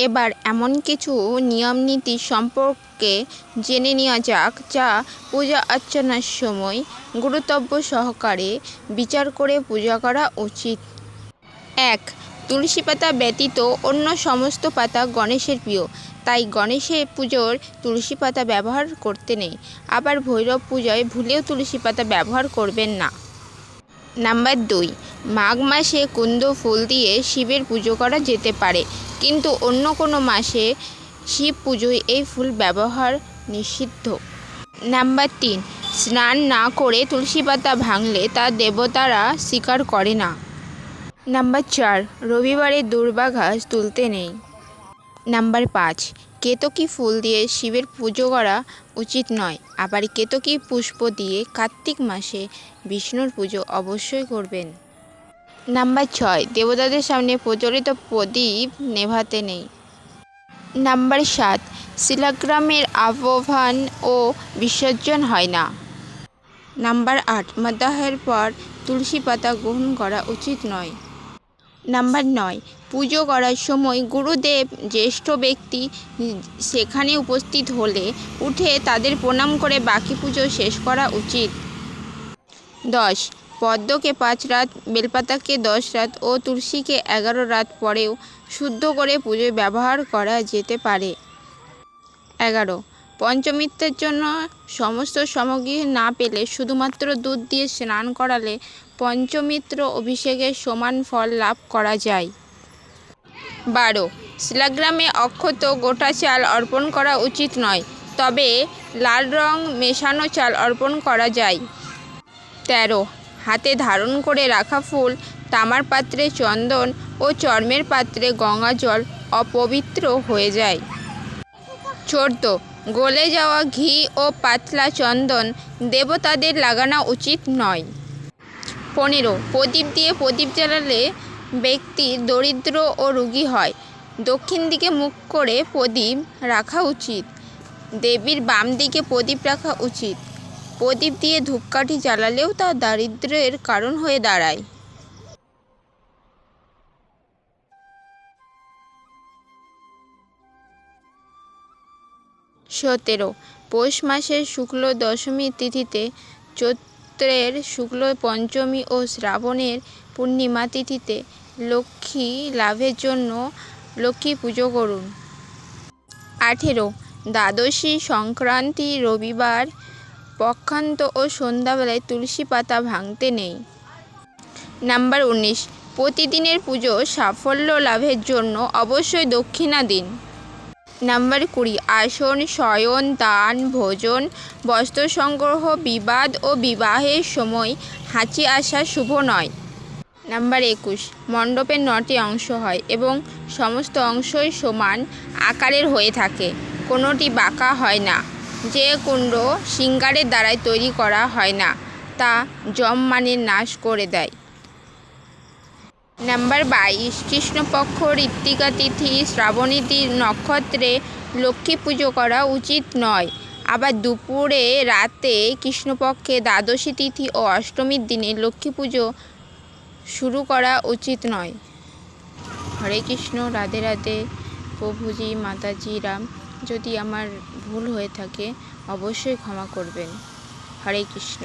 এবার এমন কিছু নিয়ম নীতি সম্পর্কে জেনে নেওয়া যাক যা পূজা অর্চনার সময় গুরুত্ব সহকারে বিচার করে পূজা করা উচিত। 1. তুলসী পাতা ব্যতীত অন্য সমস্ত পাতা গণেশের প্রিয়, তাই গণেশের পুজোর তুলসী পাতা ব্যবহার করতে নেই। আবার ভৈরব পূজায় ভুলেও তুলসী পাতা ব্যবহার করবেন না। নাম্বার 2. মাঘ মাসে কুন্দ ফুল দিয়ে শিবের পুজো করা যেতে পারে, কিন্তু অন্য কোনো মাসে শিব পুজোয় এই ফুল ব্যবহার নিষিদ্ধ। নাম্বার 3. স্নান না করে তুলসী পাতা ভাঙলে তা দেবতারা স্বীকার করে না। নাম্বার 4. রবিবারে দূর্বা ঘাস তুলতে নেই। নাম্বার 5. কেতকী ফুল দিয়ে শিবের পুজো করা উচিত নয়। আবার কেতকী পুষ্প দিয়ে কার্তিক মাসে বিষ্ণুর পুজো অবশ্যই করবেন। নাম্বার 6. দেবতাদের সামনে প্রজ্বলিত প্রদীপ নেভাতে নেই। নাম্বার 7. শিলাগ্রামের আহ্বান ও বিসর্জন হয় না। নাম্বার 8. মধ্যাহ্নের পর তুলসী পাতা গ্রহণ করা উচিত নয়। নাম্বার 9. পুজো করার সময় গুরুদেব জ্যেষ্ঠ ব্যক্তি সেখানে উপস্থিত হলে উঠে তাদের প্রণাম করে বাকি পুজো শেষ করা উচিত। 10. পদ্মকে 5 রাত, বেলপাতাকে 10 রাত ও তুলসীকে 11 রাত পরেও শুদ্ধ করে পুজোয় ব্যবহার করা যেতে পারে। 11. পঞ্চমিত্রের জন্য সমস্ত সামগ্রী না পেলে শুধুমাত্র দুধ দিয়ে স্নান করালে পঞ্চমিত্র অভিষেকের সমান ফল লাভ করা যায়। 12. শিলাগ্রামে অক্ষত গোটা চাল অর্পণ করা উচিত নয়, তবে লাল রং মেশানো চাল অর্পণ করা যায়। 13. হাতে ধারণ করে রাখা ফুল, তামার পাত্রে চন্দন ও চর্মের পাত্রে গঙ্গা জল অপবিত্র হয়ে যায়। 14. গলে যাওয়া ঘি ও পাতলা চন্দন দেবতাদের লাগানো উচিত নয়। 15. প্রদীপ দিয়ে প্রদীপ জ্বালালে ব্যক্তি দরিদ্র ও রোগী হয়। দক্ষিণ দিকে মুখ করে প্রদীপ রাখা উচিত। দেবীর বাম দিকে প্রদীপ রাখা উচিত। প্রদীপ দিয়ে ধূপকাঠি জ্বালালেও তা দারিদ্র্যের কারণ হয়ে দাঁড়ায়। 17. পৌষ মাসের শুক্ল দশমী তিথিতে, চৈত্রের শুক্ল পঞ্চমী ও শ্রাবণের পূর্ণিমা তিথিতে লক্ষ্মী লাভের জন্য লক্ষ্মী পুজো করুন। 18. দ্বাদশী সংক্রান্তি রবিবার পক্ষান্ত ও সন্ধ্যাবেলায় তুলসী পাতা ভাঙতে নেই। নাম্বার 19. প্রতিদিনের পুজো সাফল্য লাভের জন্য অবশ্যই দক্ষিণা দিন। নাম্বার 20. আসন, শয়ন, দান, ভোজন, বস্ত্র সংগ্রহ, বিবাদ ও বিবাহের সময় হাঁচি আসা শুভ নয়। নাম্বার 21. মণ্ডপের 9টি অংশ হয় এবং সমস্ত অংশই সমান আকারের হয়ে থাকে, কোনোটি বাঁকা হয় না। যে কুণ্ড শৃঙ্গারের দ্বারাই তৈরি করা হয় না তা যমমানের নাশ করে দেয়। নাম্বার 22. কৃষ্ণপক্ষ ঋত্বিকা তিথি শ্রাবণী নক্ষত্রে লক্ষ্মী পুজো করা উচিত নয়। আবার দুপুরে, রাতে, কৃষ্ণপক্ষে দ্বাদশী তিথি ও অষ্টমীর দিনে লক্ষ্মী পুজো শুরু করা উচিত নয়। হরে কৃষ্ণ, রাধে রাধে, প্রভুজি, মাতাজি রাম। যদি আমার ভুল হয়ে থাকে অবশ্যই ক্ষমা করবেন। হরে কৃষ্ণ।